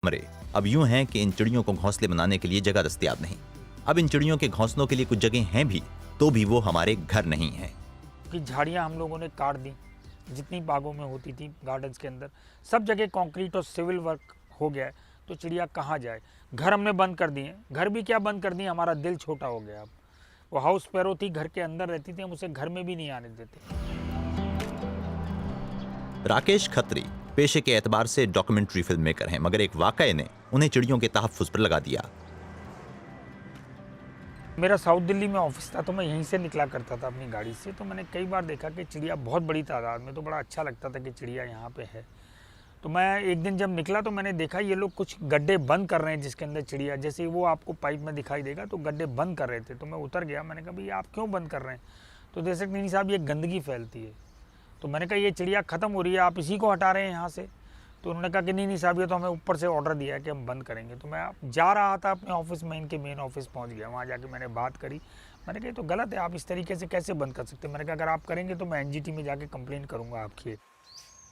मरे। अब यूं है कि इन चिड़ियों को घोंसले बनाने के लिए जगह दस्तयाब नहीं। अब इन चिड़ियों के घोंसलों के लिए कुछ जगह हैं भी, तो भी वो हमारे घर नहीं है। कि झाड़ियाँ हम लोगों ने काट दी, जितनी बागों में होती थी गार्डन्स के अंदर, सब जगह कंक्रीट और सिविल वर्क हो गया है, तो चिड़िया कहाँ जाए। घर हमने बंद कर दिए, घर भी क्या बंद कर दिए, हमारा दिल छोटा हो गया। अब वो हाउस स्पैरो थी, घर के अंदर रहती थी, हम उसे घर में भी नहीं आने देते। राकेश खत्री पेशे के एतबार से डॉक्यूमेंट्री फिल्म मेकर हैं, मगर एक वाकये ने उन्हें चिड़ियों के तहफ्फुज़ पर लगा दिया। मेरा साउथ दिल्ली में ऑफिस था, तो मैं यहीं से निकला करता था अपनी गाड़ी से। तो मैंने कई बार देखा कि चिड़िया बहुत बड़ी तादाद में, तो बड़ा अच्छा लगता था कि चिड़िया यहाँ पे है। तो मैं एक दिन जब निकला तो मैंने देखा ये लोग कुछ गड्ढे बंद कर रहे हैं, जिसके अंदर चिड़िया, जैसे वो आपको पाइप में दिखाई देगा, तो गड्ढे बंद कर रहे थे। तो मैं उतर गया, मैंने कहा भाई आप क्यों बंद कर रहे हैं। तो जैसे नहीं साहब ये गंदगी फैलती है। तो मैंने कहा ये चिड़िया ख़त्म हो रही है, आप इसी को हटा रहे हैं यहाँ से। तो उन्होंने कहा कि नहीं साहब, ये तो हमें ऊपर से ऑर्डर दिया है कि हम बंद करेंगे। तो मैं जा रहा था अपने ऑफिस में, इनके मेन ऑफिस पहुँच गया। वहाँ जाके मैंने बात करी, मैंने कहा तो गलत है, आप इस तरीके से कैसे बंद कर सकते हैं। मैंने कहा अगर आप करेंगे तो मैं एनजीटी में जाके कंप्लेन करूँगा आपकी।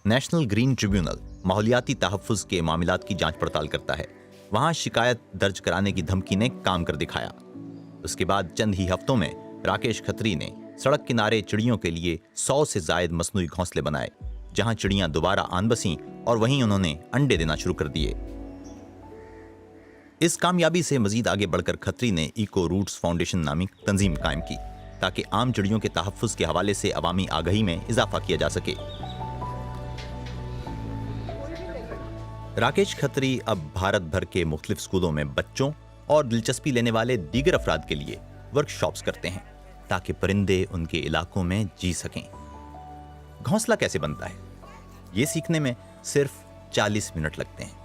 नेशनल ग्रीन ट्रिब्यूनल माहौलियाती तहफ्फुज़ के मामलात की जांच पड़ताल करता है। वहां शिकायत दर्ज कराने की धमकी ने काम कर दिखाया। उसके बाद चंद ही हफ्तों में राकेश खत्री ने सड़क किनारे चिड़ियों के लिए 100 से जायद मसनूई घोंसले बनाए, जहां चिड़ियां दोबारा आन बसीं और वहीं उन्होंने अंडे देना शुरू कर दिए। इस कामयाबी से मजीद आगे बढ़कर खत्री ने इको रूट्स फाउंडेशन नामी तंजीम कायम की, ताकि आम चिड़ियों के तहफ्फुज़ के हवाले से अवामी आगाही में इजाफा किया जा सके। राकेश खत्री अब भारत भर के मुख्तलिफ स्कूलों में बच्चों और दिलचस्पी लेने वाले दीगर अफराद के लिए वर्कशॉप्स करते हैं, ताकि परिंदे उनके इलाकों में जी सकें। घोंसला कैसे बनता है, ये सीखने में सिर्फ 40 मिनट लगते हैं।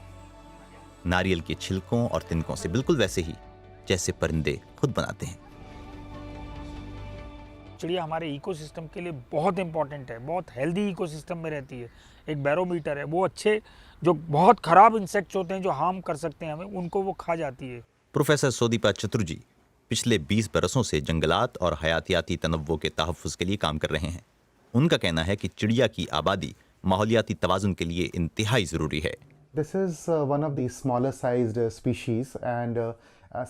नारियल के छिलकों और तिनकों से, बिल्कुल वैसे ही जैसे परिंदे खुद बनाते हैं। चिड़िया हमारे इकोसिस्टम के लिए बहुत इंपॉर्टेंट है, बहुत हेल्दी इकोसिस्टम में रहती है। एक बैरोमीटर है, वो अच्छे जो बहुत खराब इंसेक्ट्स होते हैं जो हार्म कर सकते हैं हमें, उनको वो खा जाती है। प्रोफेसर सोदीपा चतुर्जी पिछले 20 बरसों से जंगलात और हयातियाती तनव्वुओ के तहफ्फुज़ के लिए काम कर रहे हैं। उनका कहना है कि चिड़िया की आबादी माहौलियाती तवाज़ुन के लिए इंतहाई ज़रूरी है। This is one of the smaller sized species and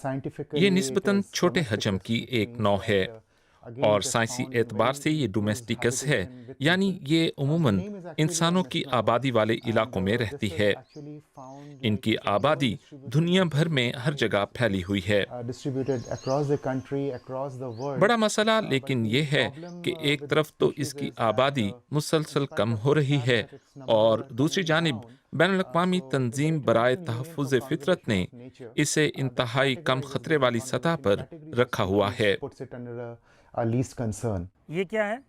scientifically ये it निस्बतन is छोटे हजम domesticus, की which एक means नौ है that, again, और it is साइंसी found in एतबार very से ये loose डोमेस्टिकस है, habitation with यानी people. ये The उमूमन name is actually इंसानों की Domestica आबादी वाले and इलाकों में this रहती is है। actually found इनकी like आबादी well distributed दुनिया in भर so में many हर जगह places, फैली हुई है। distributed across the country, across the world. बड़ा मसला But लेकिन the ये है problem कि एक with तरफ this तो species इसकी is that आबादी in मुसलसल spite कम of हो the रही fact है, that its numbers और are दूसरी coming जानिब down, बैनुल-अक़वामी so the तंजीम बराए International Union for तहफ़्फ़ुज़ फ़ितरत Conservation ने of Nature इसे that इंतहाई कम categorizes खतरे this वाली one of the सतह few पर categories of रखा हुआ species, है। puts it under a least concern. ये क्या है?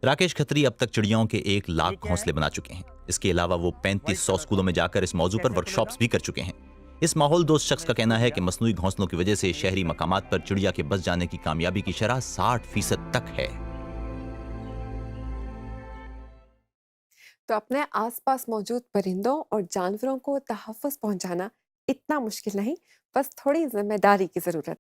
राकेश खत्री अब तक चिड़ियाओं के 1 लाख क्या घोंसले है? बना चुके हैं। इसके अलावा वो 3500 कलर स्कूलों में जाकर इस मौजू पर कैसे वर्कशॉप्स खुलेगा? भी कर चुके हैं। इस माहौल दोस्त शख्स का कहना है कि मसनूई घोंसलों की वजह से शहरी मकामात पर चिड़िया के बस जाने की कामयाबी की शरह 60% तक है। तो अपने आसपास मौजूद परिंदों और जानवरों को तहफ़्फ़ुज़ पहुंचाना इतना मुश्किल नहीं, बस थोड़ी जिम्मेदारी की ज़रूरत।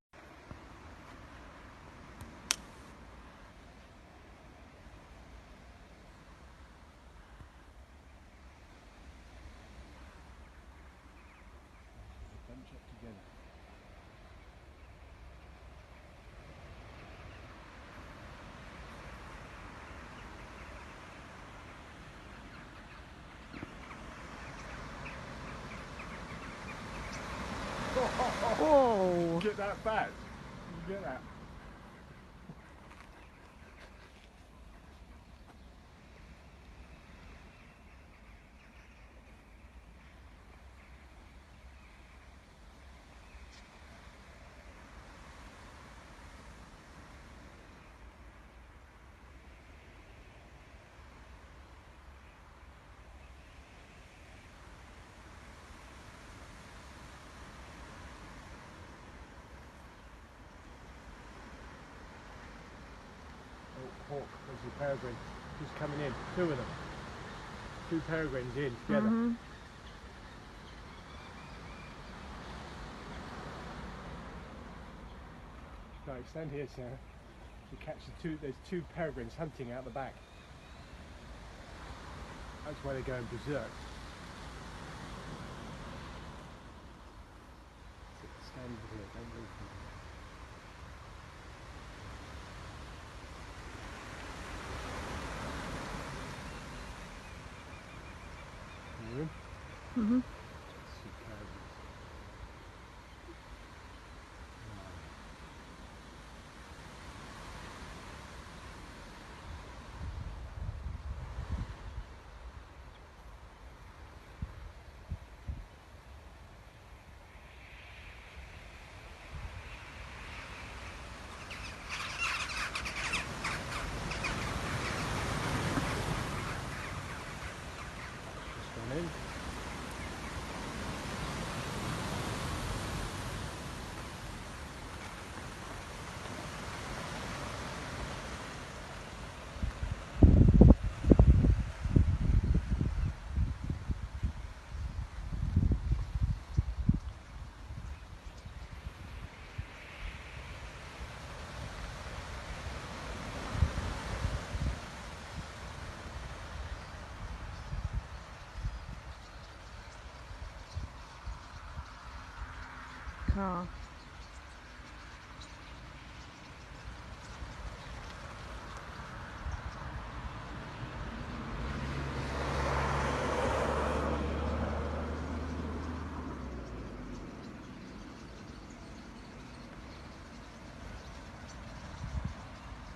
Oh. Get that back. You get that. Hawk, there's your peregrine, just coming in, 2 of them, 2 peregrines in together. Right, stand here, Sarah. You catch there's 2 peregrines hunting out the back. That's why they're going berserk. Stand here, don't move from here. You in? Mhm. Superb. Just gone in. हाँ।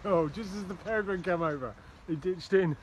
Oh, just as the peregrine came over, he ditched in.